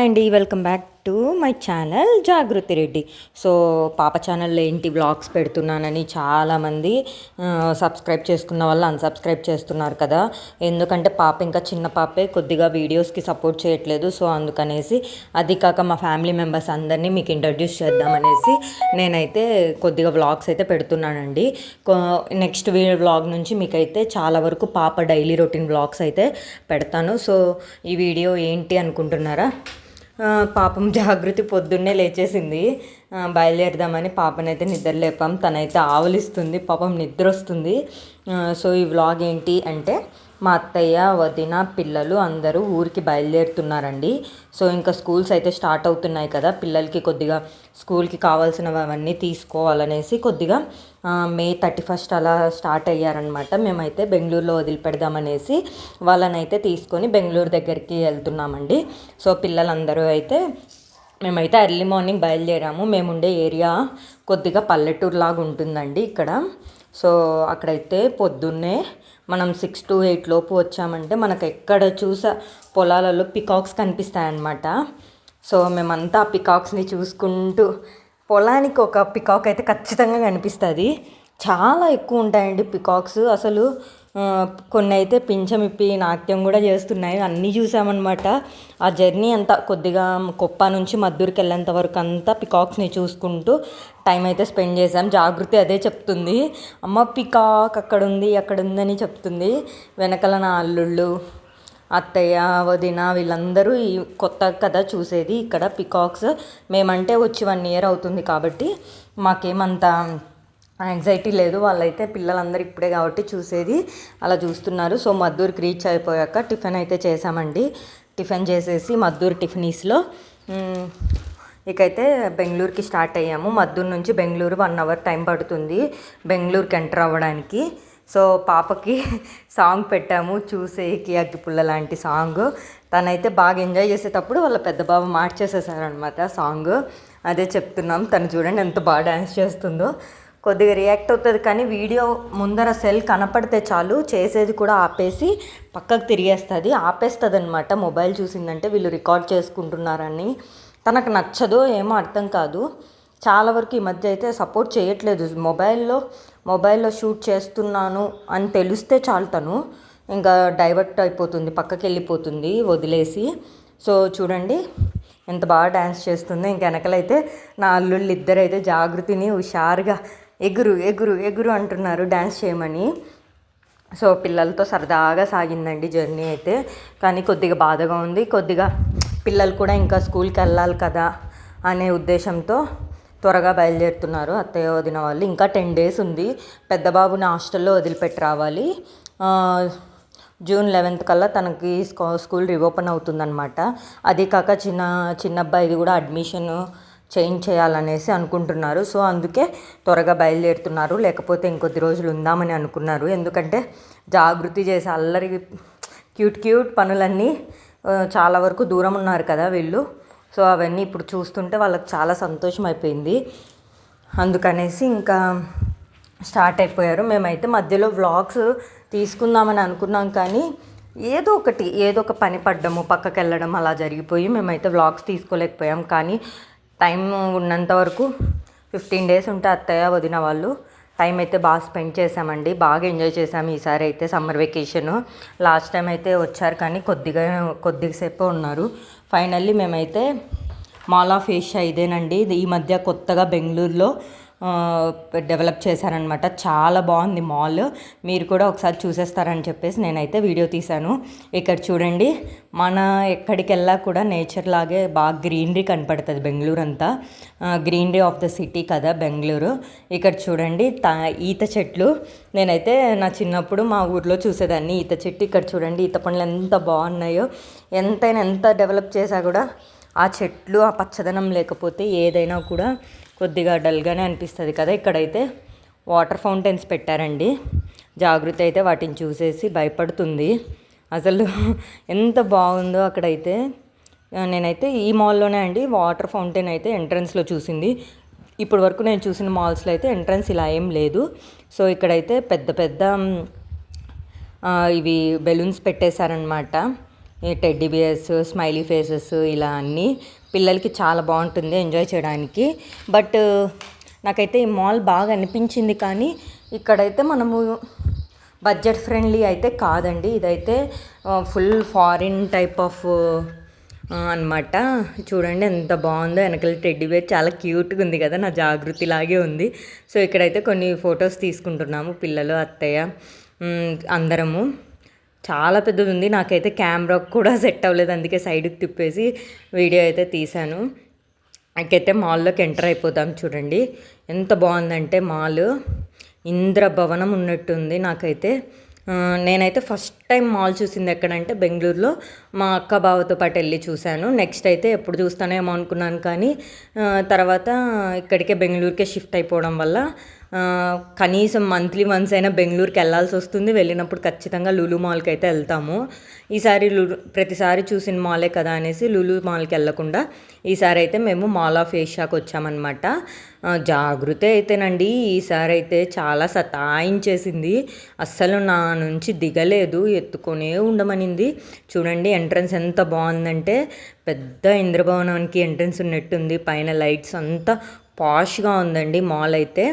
అండి, welcome back to my channel Jagruthi Reddy. So పాప ఛానల్లో ఏంటి వ్లాగ్స్ పెడుతున్నానని చాలామంది సబ్స్క్రైబ్ చేసుకున్న వాళ్ళు అన్సబ్స్క్రైబ్ చేస్తున్నారు కదా. ఎందుకంటే పాప ఇంకా చిన్న పాపే, కొద్దిగా వీడియోస్కి సపోర్ట్ చేయట్లేదు. సో అందుకనేసి, అది కాక మా ఫ్యామిలీ మెంబర్స్ అందరినీ మీకు ఇంట్రడ్యూస్ చేద్దామనేసి నేనైతే కొద్దిగా వ్లాగ్స్ అయితే పెడుతున్నానండి. నెక్స్ట్ వ్లాగ్ నుంచి మీకైతే చాలా వరకు పాప డైలీ రొటీన్ వ్లాగ్స్ అయితే పెడతాను. సో ఈ వీడియో ఏంటి అనుకుంటున్నారా? పాపం జాగృతి పొద్దున్నే లేచేసింది. బయలుదేరదామని పాపనైతే నిద్ర లేపాం. తనైతే ఆవలిస్తుంది, పాపం నిద్ర వస్తుంది. సో ఈ వ్లాగ్ ఏంటి అంటే, మా అత్తయ్య, వదిన, పిల్లలు అందరూ ఊరికి బయలుదేరుతున్నారండి. సో ఇంకా స్కూల్స్ అయితే స్టార్ట్ అవుతున్నాయి కదా, పిల్లలకి కొద్దిగా స్కూల్కి కావాల్సినవన్నీ తీసుకోవాలనేసి కొద్దిగా మే 31 అలా స్టార్ట్ అయ్యారనమాట. మేమైతే బెంగళూరులో వదిలిపెడదామనేసి వాళ్ళనైతే తీసుకొని బెంగళూరు దగ్గరికి వెళ్తున్నామండి. సో పిల్లలందరూ అయితే మేమైతే ఎర్లీ మార్నింగ్ బయలుదేరాము. మేముండే ఏరియా కొద్దిగా పల్లెటూరు లాగా ఉంటుందండి ఇక్కడ. సో అక్కడైతే పొద్దున్నే మనం 6 to 8 లోపు వచ్చామంటే మనకు ఎక్కడ చూసా పొలాలలో పికాక్స్ కనిపిస్తాయన్నమాట. సో మేమంతా పికాక్స్ని చూసుకుంటూ, పొలానికి ఒక పికాక్ అయితే ఖచ్చితంగా కనిపిస్తుంది. చాలా ఎక్కువ ఉంటాయండి పికాక్స్. అసలు కొన్ని అయితే పింఛం ఇప్పి నాట్యం కూడా చేస్తున్నాయి. అన్నీ చూసామన్నమాట. ఆ జర్నీ అంతా కొద్దిగా కొప్ప నుంచి మద్దూరికి వెళ్ళేంత వరకు అంతా పికాక్స్ని చూసుకుంటూ టైం అయితే స్పెండ్ చేసాం. జాగృతి అదే చెప్తుంది, అమ్మ పికాక్ అక్కడ ఉంది, అక్కడ ఉందని చెప్తుంది. వెనకాల నా అల్లుళ్ళు, అత్తయ్య, వదిన వీళ్ళందరూ ఈ కొత్త కదా చూసేది ఇక్కడ పికాక్స్. మేమంటే వచ్చి 1 year అవుతుంది కాబట్టి మాకేమంత యాంగ్జైటీ లేదు. వాళ్ళైతే పిల్లలందరూ ఇప్పుడే కాబట్టి చూసేది, అలా చూస్తున్నారు. సో మద్దూరుకి రీచ్ అయిపోయాక టిఫిన్ అయితే చేసామండి. టిఫిన్ చేసేసి మద్దూరు టిఫినీస్లో ఇకైతే బెంగళూరుకి స్టార్ట్ అయ్యాము. మద్దూరు నుంచి బెంగళూరు 1 hour టైం పడుతుంది బెంగళూరుకి ఎంటర్ అవ్వడానికి. సో పాపకి సాంగ్ పెట్టాము, చూసేకి అగ్గిపుల్ల లాంటి సాంగ్. తనైతే బాగా ఎంజాయ్ చేసేటప్పుడు వాళ్ళ పెద్ద బాబు మార్చేసేసారనమాట సాంగ్. అదే చెప్తున్నాం, తను చూడండి ఎంత బాగా డ్యాన్స్ చేస్తుందో. కొద్దిగా రియాక్ట్ అవుతుంది కానీ వీడియో ముందర సెల్ కనపడితే చాలు చేసేది కూడా ఆపేసి పక్కకు తిరిగేస్తుంది, ఆపేస్తుంది అనమాట. మొబైల్ చూసిందంటే వీళ్ళు రికార్డ్ చేసుకుంటున్నారని తనకు నచ్చదో ఏమో అర్థం కాదు. చాలా వరకు ఈ మధ్య అయితే సపోర్ట్ చేయట్లేదు. మొబైల్లో షూట్ చేస్తున్నాను అని తెలిస్తే చాలు తను ఇంకా డైవర్ట్ అయిపోతుంది, పక్కకి వెళ్ళిపోతుంది వదిలేసి. సో చూడండి ఎంత బాగా డ్యాన్స్ చేస్తుందో. ఇంక వెనకలైతే నా అల్లుళ్ళు ఇద్దరైతే జాగృతిని హుషారుగా ఎగురు ఎగురు ఎగురు అంటున్నారు డ్యాన్స్ చేయమని. సో పిల్లలతో సరదాగా సాగిందండి జర్నీ అయితే. కానీ కొద్దిగా బాధగా ఉంది. కొద్దిగా పిల్లలు కూడా ఇంకా స్కూల్కి వెళ్ళాలి కదా అనే ఉద్దేశంతో త్వరగా బయలుదేరుతున్నారు అత్తయ్య, వదిన వాళ్ళు. ఇంకా 10 days ఉంది. పెద్ద బాబుని హాస్టల్లో వదిలిపెట్టి రావాలి. June 11th కల్లా తనకి స్కూల్ రీఓపెన్ అవుతుందన్నమాట. అది కాక చిన్న అబ్బాయిది కూడా అడ్మిషన్ చేంజ్ చేయాలనేసి అనుకుంటున్నారు. సో అందుకే త్వరగా బయలుదేరుతున్నారు. లేకపోతే ఇంకొద్ది రోజులు ఉందామని అనుకున్నారు. ఎందుకంటే జాగృతి చేసే అల్లరి క్యూట్ పనులన్నీ చాలా వరకు దూరం ఉన్నారు కదా వీళ్ళు. సో అవన్నీ ఇప్పుడు చూస్తుంటే వాళ్ళకి చాలా సంతోషం అయిపోయింది. అందుకనేసి ఇంకా స్టార్ట్ అయిపోయారు. మేమైతే మధ్యలో వ్లాగ్స్ తీసుకుందామని అనుకున్నాం కానీ ఏదో ఒక పని పడ్డము, పక్కకి వెళ్ళడం అలా జరిగిపోయి మేమైతే వ్లాగ్స్ తీసుకోలేకపోయాం. కానీ టైం ఉన్నంత వరకు 15 days ఉంటే అత్తయ్య, వదిన వాళ్ళు టైం అయితే బాగా స్పెండ్ చేసామండి. బాగా ఎంజాయ్ చేసాము ఈసారి అయితే సమ్మర్ వెకేషన్. లాస్ట్ టైం అయితే వచ్చారు కానీ కొద్దిసేపు ఉన్నారు. ఫైనల్లీ మేమైతే మాల్ ఆఫ్ ఏషియా ఇదేనండి, ఈ మధ్య కొత్తగా బెంగళూరులో డెవలప్ చేశారనమాట. చాలా బాగుంది మాల్. మీరు కూడా ఒకసారి చూసేస్తారని చెప్పేసి నేనైతే వీడియో తీశాను. ఇక్కడ చూడండి, మన ఎక్కడికి వెళ్ళా కూడా నేచర్ లాగే బాగా గ్రీనరీ కనపడుతుంది బెంగళూరు అంతా. గ్రీనరీ ఆఫ్ ద సిటీ కదా బెంగళూరు. ఇక్కడ చూడండి ఈత చెట్లు. నేనైతే నా చిన్నప్పుడు మా ఊర్లో చూసేదాన్ని ఈత చెట్టు. ఇక్కడ చూడండి ఈత పండ్లు ఎంత బాగున్నాయో. ఎంత డెవలప్ చేశా కూడా ఆ చెట్లు, ఆ పచ్చదనం లేకపోతే ఏదైనా కూడా కొద్దిగా డల్గానే అనిపిస్తుంది కదా. ఇక్కడైతే వాటర్ ఫౌంటైన్స్ పెట్టారండి. జాగృతి అయితే వాటిని చూసేసి భయపడుతుంది. అసలు ఎంత బాగుందో అక్కడైతే. నేనైతే ఈ మాల్లోనే అండి వాటర్ ఫౌంటైన్ అయితే ఎంట్రన్స్లో చూసింది. ఇప్పటి వరకు నేను చూసిన మాల్స్లో అయితే ఎంట్రన్స్ ఇలా ఏం లేదు. సో ఇక్కడైతే పెద్ద ఇవి బెలూన్స్ పెట్టేశారనమాట. ఈ టెడ్డీ బియర్స్, స్మైలీ ఫేసెస్ ఇలా అన్నీ పిల్లలకి చాలా బాగుంటుంది ఎంజాయ్ చేయడానికి. బట్ నాకైతే ఈ మాల్ బాగా అనిపించింది, కానీ ఇక్కడైతే మనము బడ్జెట్ ఫ్రెండ్లీ అయితే కాదండి. ఇదైతే ఫుల్ ఫారిన్ టైప్ ఆఫ్ అనమాట. చూడండి ఎంత బాగుందో, వెనకాల టెడ్డీ బేర్ చాలా క్యూట్గా ఉంది కదా, నా జాగృతి లాగే ఉంది. సో ఇక్కడైతే కొన్ని ఫొటోస్ తీసుకుంటున్నాము పిల్లలు, అత్తయ్య, అందరము. చాలా పెద్దది ఉంది, నాకైతే కెమెరా కూడా సెట్ అవ్వలేదు, అందుకే సైడ్కి తిప్పేసి వీడియో అయితే తీశాను. నాకైతే మాల్లోకి ఎంటర్ అయిపోతాం. చూడండి ఎంత బాగుందంటే మాల్, ఇంద్రభవనం ఉన్నట్టుంది. నాకైతే నేనైతే ఫస్ట్ టైం మాల్ చూసింది ఎక్కడంటే బెంగళూరులో, మా అక్క బావతో పాటు వెళ్ళి చూశాను. నెక్స్ట్ అయితే ఎప్పుడు చూస్తానేమో అనుకున్నాను, కానీ తర్వాత ఇక్కడికే బెంగళూరుకే షిఫ్ట్ అయిపోవడం వల్ల కనీసం మంత్లీ వన్స్ అయినా బెంగళూరుకి వెళ్ళాల్సి వస్తుంది. వెళ్ళినప్పుడు ఖచ్చితంగా లులు మాల్కి అయితే వెళ్తాము. ఈసారి ప్రతిసారి చూసిన మాలే కదా అనేసి లులు మాల్కి వెళ్ళకుండా ఈసారి అయితే మేము మాల్ ఆఫ్ ఏషియాకి వచ్చామన్నమాట. జాగృతి అయితేనండి ఈసారి అయితే చాలా సతాయించేసింది, అస్సలు నా నుంచి దిగలేదు, ఎత్తుకొనే ఉండమనింది. చూడండి ఎంట్రన్స్ ఎంత బాగుందంటే, పెద్ద ఇంద్రభవనానికి ఎంట్రన్స్ ఉన్నట్టుంది. పైన లైట్స్ అంతా పాష్గా ఉందండి మాల్ అయితే.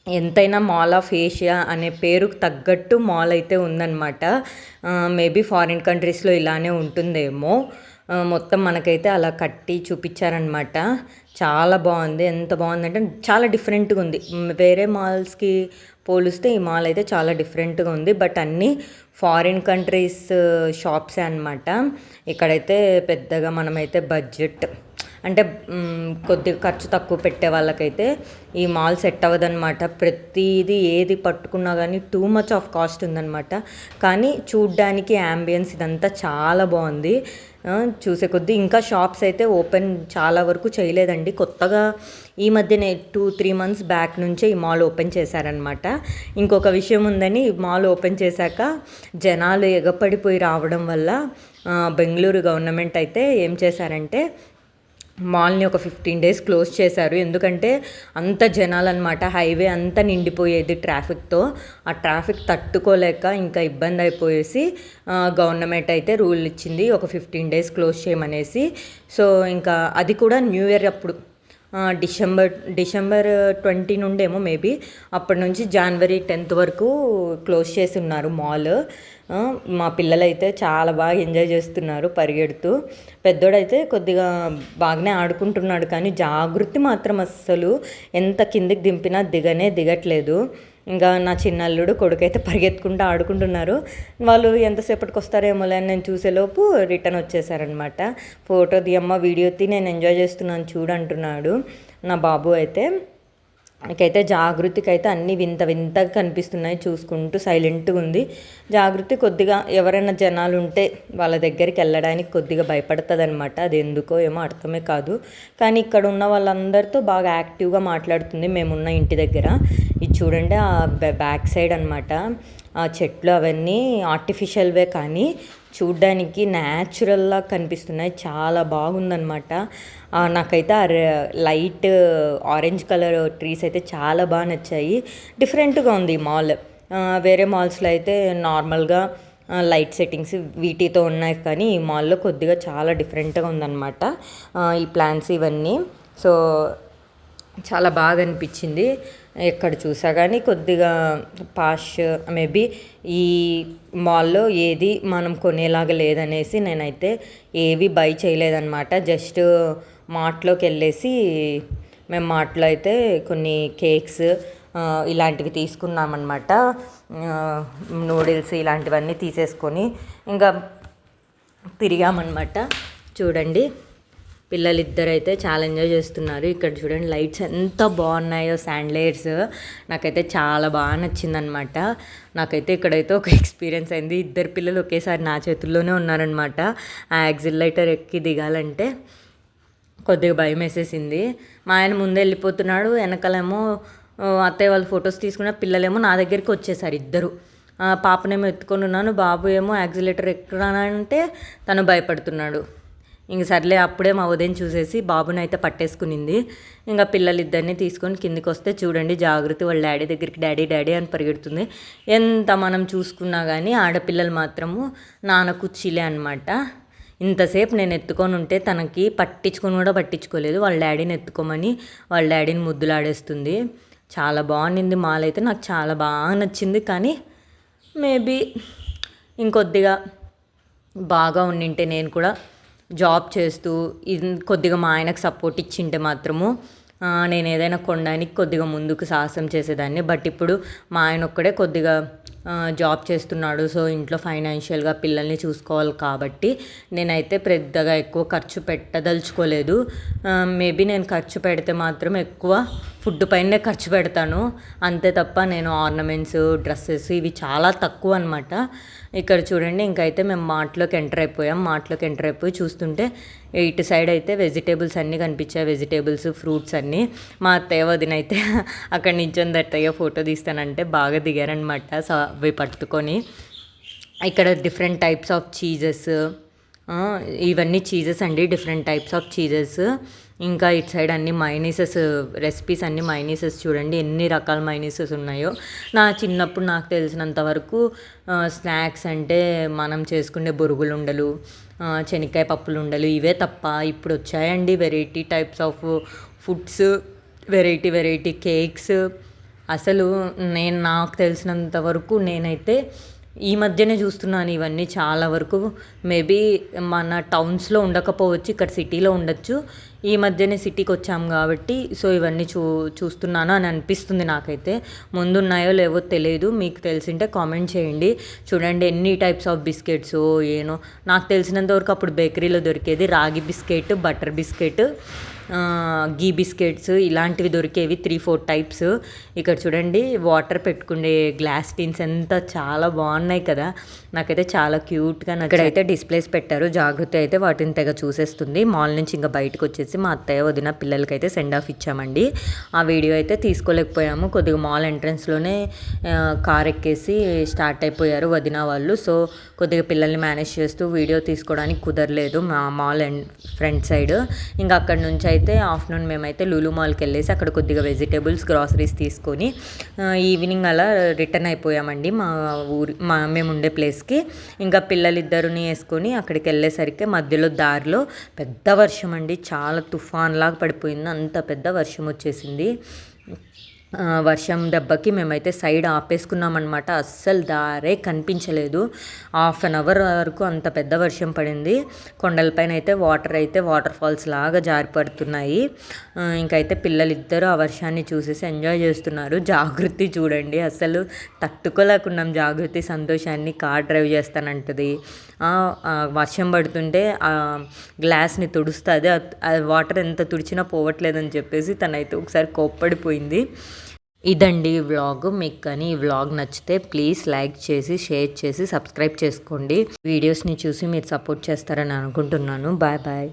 ఎంతైనా మాల్ ఆఫ్ ఏషియా అనే పేరుకు తగ్గట్టు మాల్ అయితే ఉందన్నమాట. మేబీ ఫారిన్ కంట్రీస్లో ఇలానే ఉంటుందేమో. మొత్తం మనకైతే అలా కట్టి చూపించారనమాట. చాలా బాగుంది, ఎంత బాగుందంటే చాలా డిఫరెంట్గా ఉంది. వేరే మాల్స్కి పోలిస్తే ఈ మాల్ అయితే చాలా డిఫరెంట్గా ఉంది. బట్ అన్నీ ఫారిన్ కంట్రీస్ షాప్సే అనమాట. ఇక్కడైతే పెద్దగా మనమైతే బడ్జెట్ అంటే కొద్దిగా ఖర్చు తక్కువ పెట్టే వాళ్ళకైతే ఈ మాల్ సెట్ అవ్వదన్నమాట. ప్రతిదీ ఏది పట్టుకున్నా కానీ టూ మచ్ ఆఫ్ కాస్ట్ ఉందన్నమాట. కానీ చూడ్డానికి యాంబియన్స్ ఇదంతా చాలా బాగుంది. చూసే కొద్దీ ఇంకా షాప్స్ అయితే ఓపెన్ చాలా వరకు చేయలేదండి. కొత్తగా ఈ మధ్యనే 2-3 months బ్యాక్ నుంచే ఈ మాల్ ఓపెన్ చేశారనమాట. ఇంకొక విషయం ఉందని, మాల్ ఓపెన్ చేశాక జనాలు ఎగపడిపోయి రావడం వల్ల బెంగళూరు గవర్నమెంట్ అయితే ఏం చేశారంటే మాల్ని ఒక 15 days క్లోజ్ చేశారు. ఎందుకంటే అంత జనాలు అనమాట, హైవే అంతా నిండిపోయేది ట్రాఫిక్తో. ఆ ట్రాఫిక్ తట్టుకోలేక ఇంకా ఇబ్బంది అయిపోయేసి గవర్నమెంట్ అయితే రూల్ ఇచ్చింది ఒక 15 days క్లోజ్ చేయమనేసి. సో ఇంకా అది కూడా న్యూ ఇయర్ అప్పుడు డిసెంబర్ 20 నుండేమో మేబీ, అప్పటి నుంచి January 10th వరకు క్లోజ్ చేసి ఉన్నారు మాల్. మా పిల్లలైతే చాలా బాగా ఎంజాయ్ చేస్తున్నారు పరిగెడుతూ. పెద్దోడైతే కొద్దిగా బాగానే ఆడుకుంటున్నాడు, కానీ జాగృతి మాత్రం అస్సలు ఎంత కిందికి దింపినా దిగట్లేదు. ఇంకా నా చిన్నల్లుడు కొడుకైతే పరిగెత్తుకుంటూ ఆడుకుంటున్నారు. వాళ్ళు ఎంతసేపటికి వస్తారేమోలే అని నేను చూసేలోపు రిటర్న్ వచ్చేసారనమాట. ఫోటో తీయమ్మ, వీడియో తీ, నేను ఎంజాయ్ చేస్తున్నాను చూడంటున్నాడు నా బాబు అయితే. నాకైతే జాగృతికి అయితే అన్నీ వింతగా కనిపిస్తున్నాయి, చూసుకుంటూ సైలెంట్గా ఉంది. జాగృతి కొద్దిగా ఎవరైనా జనాలు ఉంటే వాళ్ళ దగ్గరికి వెళ్ళడానికి కొద్దిగా భయపడుతుంది అనమాట. అది ఎందుకో ఏమో అర్థమే కాదు. కానీ ఇక్కడ ఉన్న వాళ్ళందరితో బాగా యాక్టివ్గా మాట్లాడుతుంది మేమున్న ఇంటి దగ్గర. ఇది చూడండి ఆ బ్యాక్ సైడ్ అనమాట. ఆ చెట్లు అవన్నీ ఆర్టిఫిషియల్వే, కానీ చూడ్డానికి న్యాచురల్లా కనిపిస్తున్నాయి. చాలా బాగుందన్నమాట. నాకైతే ఆ లైట్ ఆరెంజ్ కలర్ ట్రీస్ అయితే చాలా బాగా నచ్చాయి. డిఫరెంట్గా ఉంది ఈ మాల్. వేరే మాల్స్లో అయితే నార్మల్గా లైట్ సెట్టింగ్స్ వీటితో ఉన్నాయి, కానీ ఈ మాల్లో కొద్దిగా చాలా డిఫరెంట్గా ఉందన్నమాట ఈ ప్లాన్స్ ఇవన్నీ. సో చాలా బాగా అనిపించింది. ఎక్కడ చూసా కానీ కొద్దిగా పాష్, మేబీ ఈ మాల్లో ఏది మనం కొనేలాగా లేదనేసి నేనైతే ఏవి బై చేయలేదన్నమాట. జస్ట్ మార్ట్లోకి వెళ్ళేసి మేము మార్ట్లో అయితే కొన్ని కేక్స్ ఇలాంటివి తీసుకున్నామన్నమాట. నూడిల్స్ ఇలాంటివన్నీ తీసేసుకొని ఇంకా తిరిగామన్నమాట. చూడండి పిల్లలిద్దరు అయితే చాలా ఎంజాయ్ చేస్తున్నారు. ఇక్కడ చూడండి లైట్స్ ఎంత బాగున్నాయో, శాండ్లైట్స్ నాకైతే చాలా బాగా నచ్చిందనమాట. నాకైతే ఇక్కడైతే ఒక ఎక్స్పీరియన్స్ అయింది. ఇద్దరు పిల్లలు ఒకేసారి నా చేతుల్లోనే ఉన్నారనమాట. ఆ యాక్సిలరేటర్ ఎక్కి దిగాలంటే కొద్దిగా భయం వేసేసింది. మా ఆయన ముందే వెళ్ళిపోతున్నాడు, వెనకాలేమో అత్తయ్య వాళ్ళు ఫొటోస్ తీసుకున్న పిల్లలేమో నా దగ్గరికి వచ్చేసారు ఇద్దరు. పాపనేమో ఎత్తుకొని ఉన్నాను, బాబు ఏమో యాక్సిలేటర్ ఎక్కడానంటే తను భయపడుతున్నాడు. ఇంక సర్లే అప్పుడే మా ఉదయం చూసేసి బాబుని అయితే పట్టేసుకునింది. ఇంకా పిల్లలిద్దరిని తీసుకొని కిందికి వస్తే చూడండి జాగృతి వాళ్ళ డాడీ దగ్గరికి డాడీ డాడీ అని పరిగెడుతుంది. ఎంత మనం చూసుకున్నా కానీ ఆడపిల్లలు మాత్రము నాన్న కుర్చీలే అనమాట. ఇంతసేపు నేను ఎత్తుకొని ఉంటే తనకి పట్టించుకొని కూడా పట్టించుకోలేదు. వాళ్ళ డాడీని ఎత్తుకోమని వాళ్ళ డాడీని ముద్దులాడేస్తుంది. చాలా బాగుండింది మాల్ అయితే, నాకు చాలా బాగా నచ్చింది. కానీ మేబీ ఇంకొద్దిగా బాగా ఉండింటే నేను కూడా జాబ్ చేస్తూ కొద్దిగా మా ఆయనకు సపోర్ట్ ఇచ్చింటే మాత్రము నేను ఏదైనా కొనడానికి కొద్దిగా ముందుకు సాహసం చేసేదాన్ని. బట్ ఇప్పుడు మా ఆయన ఒక్కడే కొద్దిగా జాబ్ చేస్తున్నాడు. సో ఇంట్లో ఫైనాన్షియల్గా పిల్లల్ని చూసుకోవాలి కాబట్టి నేనైతే పెద్దగా ఎక్కువ ఖర్చు పెట్టదలుచుకోలేదు. మేబీ నేను ఖర్చు పెడితే మాత్రం ఎక్కువ ఫుడ్ పైనే ఖర్చు పెడతాను అంతే తప్ప నేను ఆర్నమెంట్స్ డ్రెస్సెస్ ఇవి చాలా తక్కువ అనమాట. ఇక్కడ చూడండి ఇంకైతే మేము మార్ట్లోకి ఎంటర్ అయిపోయాం. మార్ట్లోకి ఎంటర్ అయిపోయి చూస్తుంటే ఇటు సైడ్ అయితే వెజిటేబుల్స్ అన్నీ కనిపించాయి. వెజిటేబుల్స్ ఫ్రూట్స్ అన్నీ. మా అత్తయ్య వదిన అయితే అక్కడి నుంచి అత్తయ్య ఫోటో తీస్తానంటే బాగా దిగారనమాట. సో అవి పట్టుకొని ఇక్కడ డిఫరెంట్ టైప్స్ ఆఫ్ చీజెస్, ఇవన్నీ చీజెస్ అండి, డిఫరెంట్ టైప్స్ ఆఫ్ చీజెస్. ఇంకా ఇటు సైడ్ అన్ని మైనీసెస్ రెసిపీస్, అన్ని మైనీసెస్ చూడండి ఎన్ని రకాల మైనీసెస్ ఉన్నాయో. నా చిన్నప్పుడు నాకు తెలిసినంత వరకు స్నాక్స్ అంటే మనం చేసుకునే బొరుగులు ఉండలు, శనక్కాయ పప్పులు ఉండలు ఇవే తప్ప ఇప్పుడు వచ్చాయండి variety types of foods, variety cakes. అసలు నాకు తెలిసినంత వరకు నేనైతే ఈ మధ్యనే చూస్తున్నాను ఇవన్నీ. చాలా వరకు మేబీ మన టౌన్స్లో ఉండకపోవచ్చు, ఇక్కడ సిటీలో ఉండొచ్చు. ఈ మధ్యనే సిటీకి వచ్చాము కాబట్టి సో ఇవన్నీ చూస్తున్నాను అని అనిపిస్తుంది నాకైతే. ముందున్నాయో లేవో తెలియదు, మీకు తెలిసింటే కామెంట్ చేయండి. చూడండి ఎన్ని టైప్స్ ఆఫ్ బిస్కెట్స్ ఏనో. నాకు తెలిసినంత వరకు అప్పుడు బేకరీలో దొరికేది రాగి బిస్కెట్, బటర్ బిస్కెట్, గీ బిస్కెట్స్ ఇలాంటివి దొరికేవి 3-4 టైప్స్. ఇక్కడ చూడండి వాటర్ పెట్టుకునే గ్లాస్ టీన్స్ ఎంత చాలా బాగున్నాయి కదా. నాకైతే చాలా క్యూట్గా ఇక్కడైతే డిస్ప్లేస్ పెట్టారు. జాగృతి అయితే వాటిని తెగ చూసేస్తుంది. మాల్ నుంచి ఇంకా బయటకు వచ్చేసి మా అత్తయ్య వదిన పిల్లలకైతే సెండ్ ఆఫ్ ఇచ్చామండి. ఆ వీడియో అయితే తీసుకోలేకపోయాము. కొద్దిగా మాల్ ఎంట్రన్స్లోనే కార్ ఎక్కేసి స్టార్ట్ అయిపోయారు వదిన వాళ్ళు. సో కొద్దిగా పిల్లల్ని మేనేజ్ చేస్తూ వీడియో తీసుకోవడానికి కుదరలేదు మా మాల్ ఫ్రంట్ సైడ్. ఇంకా అక్కడ నుంచి అయితే ఆఫ్టర్నూన్ మేమైతే లులు మాల్కి వెళ్ళేసి అక్కడ కొద్దిగా వెజిటేబుల్స్ గ్రాసరీస్ తీసుకొని ఈవినింగ్ అలా రిటర్న్ అయిపోయామండి మేము ఉండే ప్లేస్కి. ఇంకా పిల్లలిద్దరిని వేసుకొని అక్కడికి వెళ్ళేసరికి మధ్యలో దారిలో పెద్ద వర్షం అండి, చాలా తుఫాన్ లాగా పడిపోయింది. అంత పెద్ద వర్షం వచ్చేసింది. వర్షం దెబ్బకి మేమైతే సైడ్ ఆపేసుకున్నామన్నమాట. అస్సలు దారే కనిపించలేదు. 1/2 అవర్ వరకు అంత పెద్ద వర్షం పడింది. కొండలపైన అయితే వాటర్ ఫాల్స్ లాగా జారి పడుతున్నాయి. ఇంకైతే పిల్లలిద్దరూ ఆ వర్షాన్ని చూసేసి ఎంజాయ్ చేస్తున్నారు. జాగృతి చూడండి అసలు తట్టుకోలేకున్నాం. జాగృతి సంతోషాన్ని కార్ డ్రైవ్ చేస్తానంటది. వర్షం పడుతుంటే గ్లాస్ని తుడుస్తుంది, వాటర్ ఎంత తుడిచినా పోవట్లేదని చెప్పేసి తనైతే ఒకసారి కోప్పడిపోయింది. ఇదండి ఈ వ్లాగ్. మీకు కానీ ఈ వ్లాగ్ నచ్చితే ప్లీజ్ లైక్ చేసి షేర్ చేసి సబ్స్క్రైబ్ చేసుకోండి. వీడియోస్ని చూసి మీరు సపోర్ట్ చేస్తారని అనుకుంటున్నాను. Bye bye.